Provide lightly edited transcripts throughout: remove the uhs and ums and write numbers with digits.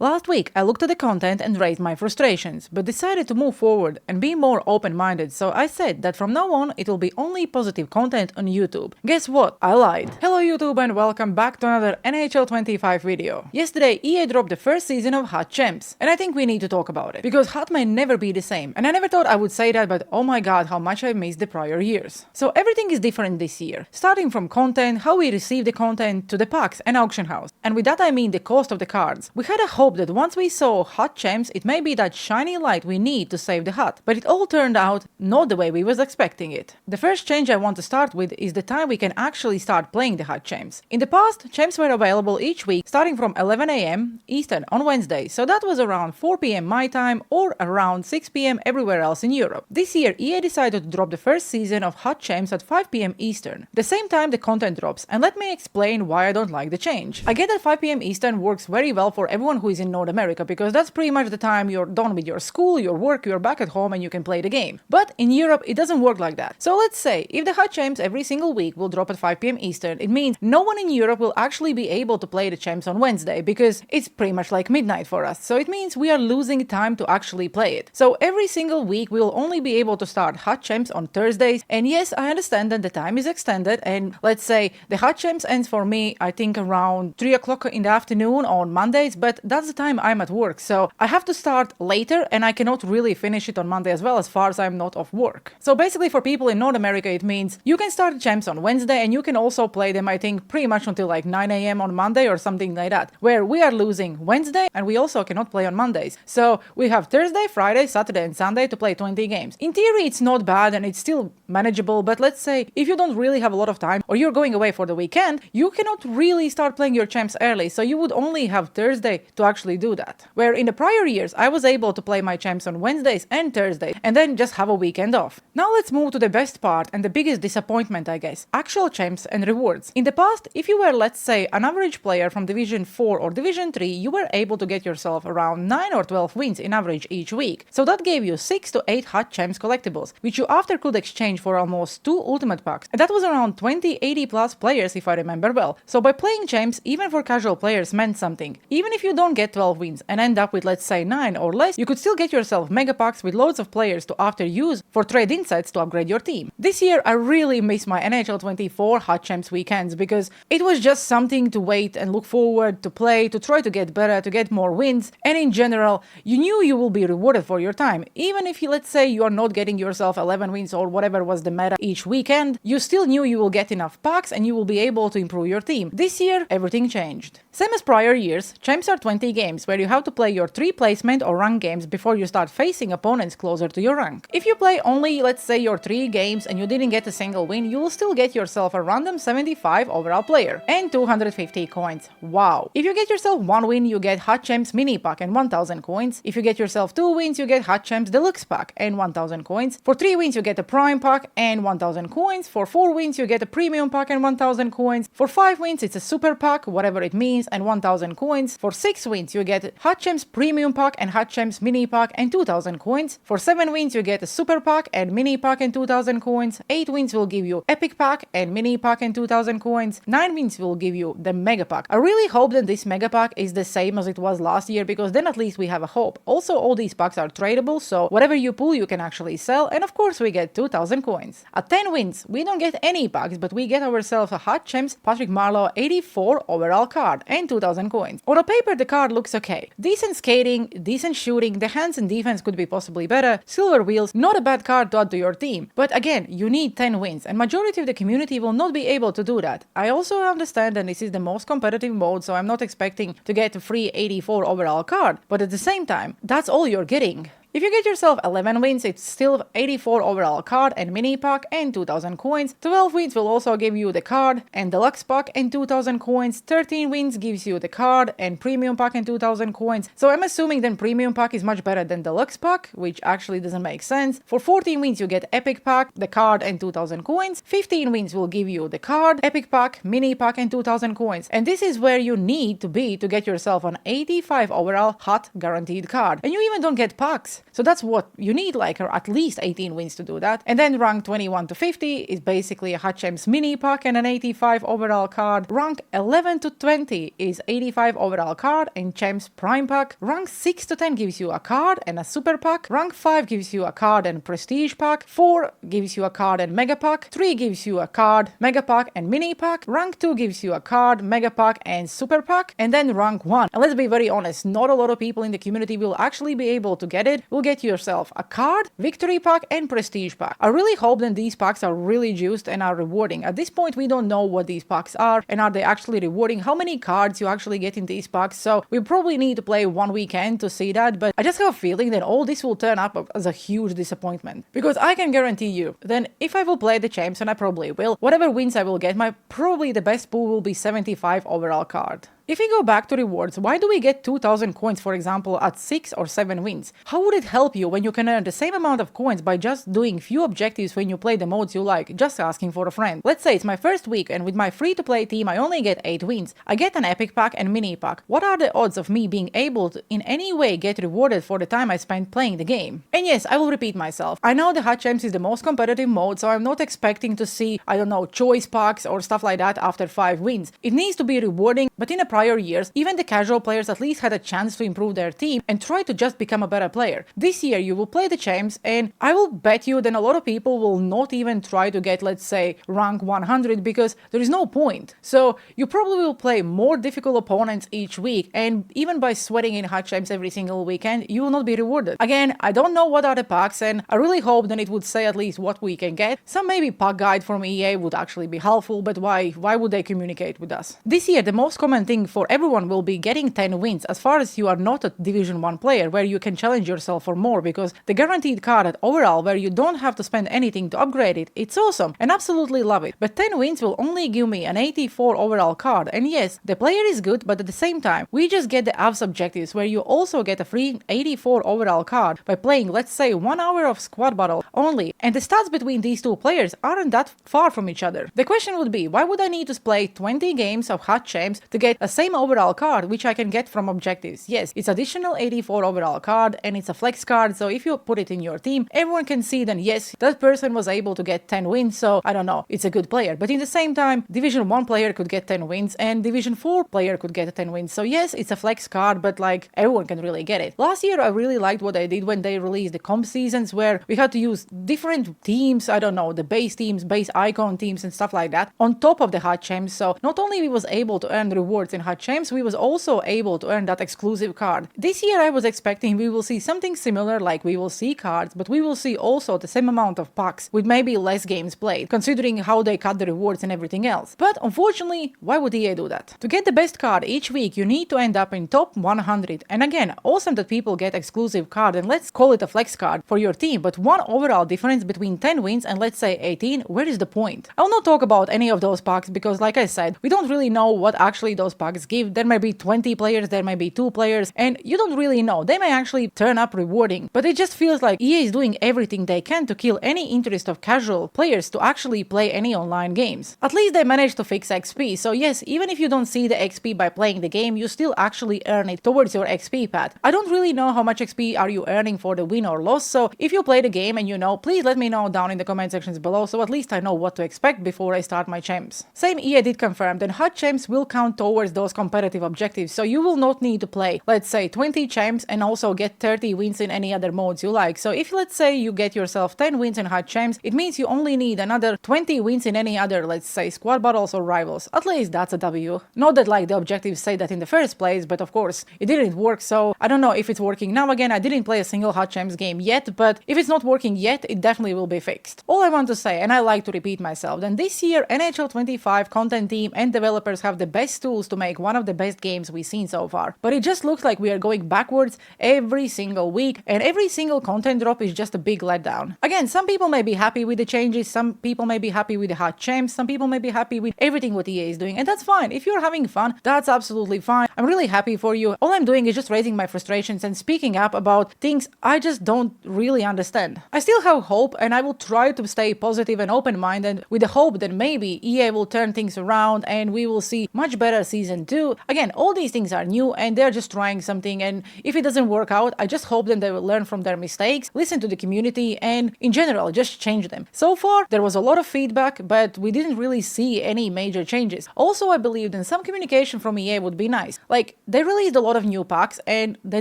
Last week, I looked at the content and raised my frustrations, but decided to move forward and be more open-minded, so I said that from now on, it will be only positive content on YouTube. Guess what? I lied. Hello YouTube and welcome back to another NHL 25 video. Yesterday, EA dropped the first season of Hot Champs, and I think we need to talk about it, because Hot may never be the same, and I never thought I would say that, but oh my god, how much I missed the prior years. So everything is different this year, starting from content, how we receive the content, to the packs and auction house. And with that I mean the cost of the cards. We had a hope that once we saw Hot Champs, it may be that shiny light we need to save the hut, but it all turned out not the way we was expecting it. The first change I want to start with is the time we can actually start playing the Hot Champs. In the past, Champs were available each week starting from 11 AM Eastern on Wednesday, so that was around 4 PM my time or around 6 PM everywhere else in Europe. This year EA decided to drop the first season of Hot Champs at 5 PM Eastern, the same time the content drops, and let me explain why I don't like the change. I get that 5 PM Eastern works very well for everyone who is in North America, because that's pretty much the time you're done with your school, your work, you're back at home and you can play the game. But in Europe it doesn't work like that. So let's say if the Hot Champs every single week will drop at 5 PM Eastern, it means no one in Europe will actually be able to play the Champs on Wednesday, because it's pretty much like midnight for us. So it means we are losing time to actually play it. So every single week we'll only be able to start Hot Champs on Thursdays, and yes, I understand that the time is extended, and let's say the Hot Champs ends for me I think around 3 o'clock in the afternoon on Mondays, but that's the time I'm at work, so I have to start later and I cannot really finish it on Monday as well, as far as I'm not off work. So basically for people in North America it means you can start the Champs on Wednesday and you can also play them I think pretty much until like 9 AM on Monday or something like that, where we are losing Wednesday and we also cannot play on Mondays. So we have Thursday, Friday, Saturday and Sunday to play 20 games. In theory it's not bad and it's still manageable, but let's say if you don't really have a lot of time or you're going away for the weekend, you cannot really start playing your Champs early, so you would only have Thursday to actually do that. Where in the prior years I was able to play my Champs on Wednesdays and Thursdays and then just have a weekend off. Now let's move to the best part and the biggest disappointment I guess, actual Champs and rewards. In the past, if you were let's say an average player from Division 4 or Division 3, you were able to get yourself around 9 or 12 wins in average each week. So that gave you 6 to 8 Hot Champs collectibles, which you after could exchange for almost 2 Ultimate Packs. And that was around 80 plus players if I remember well. So by playing Champs, even for casual players meant something. Even if you don't get 12 wins and end up with let's say 9 or less, you could still get yourself mega packs with loads of players to after use for trade insights to upgrade your team. This year I really miss my NHL 24 Hot Champs weekends, because it was just something to wait and look forward to play, to try to get better, to get more wins, and in general you knew you will be rewarded for your time. Even if you let's say you are not getting yourself 11 wins or whatever was the meta each weekend, you still knew you will get enough packs and you will be able to improve your team. This year everything changed. Same as prior years, Champs are 20 games where you have to play your 3 placement or rank games before you start facing opponents closer to your rank. If you play only let's say your 3 games and you didn't get a single win, you will still get yourself a random 75 overall player and 250 coins. Wow. If you get yourself 1 win, you get Hot Champs mini pack and 1000 coins. If you get yourself 2 wins, you get Hot Champs deluxe pack and 1000 coins. For 3 wins you get a prime pack and 1000 coins. For 4 wins you get a premium pack and 1000 coins. For 5 wins it's a super pack, whatever it means, and 1000 coins. For 6 wins you get Hot Champs premium pack and Hot Champs mini pack and 2000 coins. For 7 wins you get a super pack and mini pack and 2000 coins. 8 wins will give you epic pack and mini pack and 2000 coins. 9 wins will give you the mega pack. I really hope that this mega pack is the same as it was last year, because then at least we have a hope. Also all these packs are tradable, so whatever you pull you can actually sell, and of course we get 2000 coins. At 10 wins we don't get any packs, but we get ourselves a Hot Champs Patrick Marleau 84 overall card and 2000 coins. On a paper the card looks okay. Decent skating, decent shooting, the hands and defense could be possibly better, silver wheels, not a bad card to add to your team. But again, you need 10 wins and majority of the community will not be able to do that. I also understand that this is the most competitive mode, so I'm not expecting to get a free 84 overall card, but at the same time, that's all you're getting. If you get yourself 11 wins, it's still 84 overall card and mini pack and 2000 coins. 12 wins will also give you the card and deluxe pack and 2000 coins. 13 wins gives you the card and premium pack and 2000 coins. So I'm assuming then premium pack is much better than deluxe pack, which actually doesn't make sense. For 14 wins you get epic pack, the card and 2000 coins. 15 wins will give you the card, epic pack, mini pack and 2000 coins. And this is where you need to be to get yourself an 85 overall hot guaranteed card. And you even don't get packs. So that's what you need, like at least 18 wins to do that. And then rank 21 to 50 is basically a Hot Champs mini pack and an 85 overall card. Rank 11 to 20 is 85 overall card and Champs Prime pack. Rank 6 to 10 gives you a card and a super pack. Rank 5 gives you a card and prestige pack. 4 gives you a card and mega pack. 3 gives you a card, mega pack and mini pack. Rank 2 gives you a card, mega pack and super pack. And then rank 1. And let's be very honest, not a lot of people in the community will actually be able to get it. Will get yourself a card, victory pack and prestige pack. I really hope that these packs are really juiced and are rewarding. At this point we don't know what these packs are and are they actually rewarding, how many cards you actually get in these packs. So we probably need to play one weekend to see that, but I just have a feeling that all this will turn up as a huge disappointment. Because I can guarantee you, then if I will play the champs, and I probably will, whatever wins I will get, probably the best pool will be 75 overall card. If we go back to rewards, why do we get 2000 coins, for example, at 6 or 7 wins? How would it help you when you can earn the same amount of coins by just doing few objectives when you play the modes you like, just asking for a friend? Let's say it's my first week and with my free-to-play team I only get 8 wins. I get an epic pack and mini pack. What are the odds of me being able to in any way get rewarded for the time I spent playing the game? And yes, I will repeat myself. I know the Hot Champs is the most competitive mode, so I'm not expecting to see, I don't know, choice packs or stuff like that after 5 wins. It needs to be rewarding, but in a prior years, even the casual players at least had a chance to improve their team and try to just become a better player. This year you will play the champs and I will bet you then a lot of people will not even try to get, let's say, rank 100 because there is no point. So you probably will play more difficult opponents each week, and even by sweating in Hot Champs every single weekend, you will not be rewarded. Again, I don't know what are the packs and I really hope that it would say at least what we can get. Some maybe pack guide from EA would actually be helpful, but why would they communicate with us? This year the most common thing for everyone will be getting 10 wins as far as you are not a Division 1 player where you can challenge yourself for more, because the guaranteed card at overall where you don't have to spend anything to upgrade it, it's awesome and absolutely love it. But 10 wins will only give me an 84 overall card, and yes, the player is good, but at the same time we just get the AVS objectives where you also get a free 84 overall card by playing, let's say, 1 hour of squad battle only, and the stats between these two players aren't that far from each other. The question would be, why would I need to play 20 games of Hot Champs to get a same overall card which I can get from objectives? Yes, it's additional 84 overall card and it's a flex card, so if you put it in your team, everyone can see then yes, that person was able to get 10 wins, so I don't know, it's a good player. But in the same time, Division 1 player could get 10 wins and Division 4 player could get 10 wins, so yes, it's a flex card, but like everyone can really get it. Last year I really liked what I did when they released the comp seasons where we had to use different teams, I don't know, the base teams, base icon teams and stuff like that on top of the Hot Champs, so not only we was able to earn rewards in Hot Champs, we was also able to earn that exclusive card. This year I was expecting we will see something similar, like we will see cards, but we will see also the same amount of packs with maybe less games played, considering how they cut the rewards and everything else. But unfortunately, why would EA do that? To get the best card each week, you need to end up in top 100. And again, awesome that people get exclusive card, and let's call it a flex card for your team, but one overall difference between 10 wins and let's say 18, where is the point? I will not talk about any of those packs because, like I said, we don't really know what actually those packs give. There may be 20 players, there may be 2 players, and you don't really know. They may actually turn up rewarding, but it just feels like EA is doing everything they can to kill any interest of casual players to actually play any online games. At least they managed to fix XP, so yes, even if you don't see the XP by playing the game, you still actually earn it towards your XP pad. I don't really know how much XP are you earning for the win or loss, so if you play the game and you know, please let me know down in the comment sections below, so at least I know what to expect before I start my champs. Same, EA did confirm that Hot Champs will count towards those competitive objectives, so you will not need to play, let's say, 20 champs and also get 30 wins in any other modes you like. So if let's say you get yourself 10 wins in Hot Champs, it means you only need another 20 wins in any other, let's say, squad battles or rivals. At least that's a W. Not that like the objectives say that in the first place, but of course it didn't work, so I don't know if it's working now. Again, I didn't play a single Hot Champs game yet, but if it's not working yet, it definitely will be fixed. All I want to say, and I like to repeat myself, then this year NHL 25 content team and developers have the best tools to make one of the best games we've seen so far. But it just looks like we are going backwards every single week, and every single content drop is just a big letdown. Again, some people may be happy with the changes, some people may be happy with the Hot Champs, some people may be happy with everything what EA is doing, and that's fine. If you're having fun, that's absolutely fine. I'm really happy for you. All I'm doing is just raising my frustrations and speaking up about things I just don't really understand. I still have hope, and I will try to stay positive and open-minded with the hope that maybe EA will turn things around and we will see much better Season Season 2. Again, all these things are new and they're just trying something, and if it doesn't work out, I just hope that they will learn from their mistakes, listen to the community, and in general, just change them. So far, there was a lot of feedback, but we didn't really see any major changes. Also, I believe that some communication from EA would be nice. Like, they released a lot of new packs and they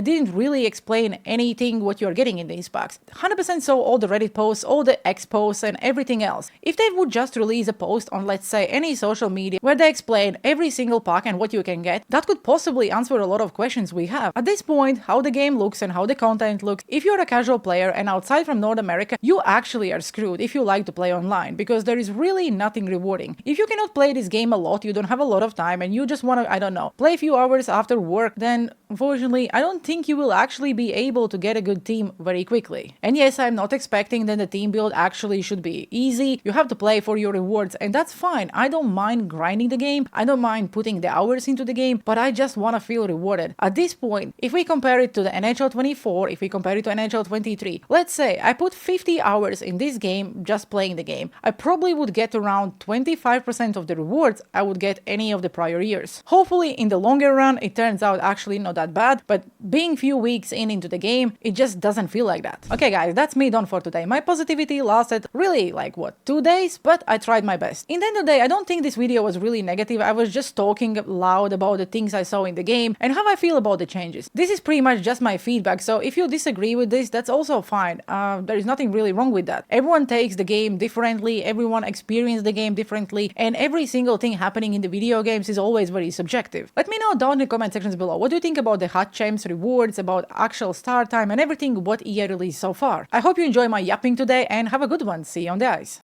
didn't really explain anything what you're getting in these packs. 100% saw all the Reddit posts, all the X posts, and everything else. If they would just release a post on, let's say, any social media where they explain every single pack and what you can get, that could possibly answer a lot of questions we have. At this point, how the game looks and how the content looks, if you're a casual player and outside from North America, you actually are screwed if you like to play online, because there is really nothing rewarding. If you cannot play this game a lot, you don't have a lot of time, and you just want to, I don't know, play a few hours after work, then unfortunately, I don't think you will actually be able to get a good team very quickly. And yes, I'm not expecting that the team build actually should be easy. You have to play for your rewards, and that's fine. I don't mind grinding the game. I don't mind putting the hours into the game, but I just want to feel rewarded. At this point, if we compare it to the NHL 24, if we compare it to NHL 23, let's say I put 50 hours in this game just playing the game, I probably would get around 25% of the rewards I would get any of the prior years. Hopefully, in the longer run, it turns out actually not that bad, but being few weeks into the game, it just doesn't feel like that. Okay guys, that's me done for today. My positivity lasted really like 2 days, but I tried my best. In the end of the day, I don't think this video was really negative. I was just talking loud about the things I saw in the game and how I feel about the changes. This is pretty much just my feedback, so if you disagree with this, that's also fine. There is nothing really wrong with that. Everyone takes the game differently, everyone experiences the game differently, and every single thing happening in the video games is always very subjective. Let me know down in the comment sections below, what do you think about the hot champs, rewards, about actual start time, and everything what EA released so far. I hope you enjoy my yapping today and have a good one. See you on the ice.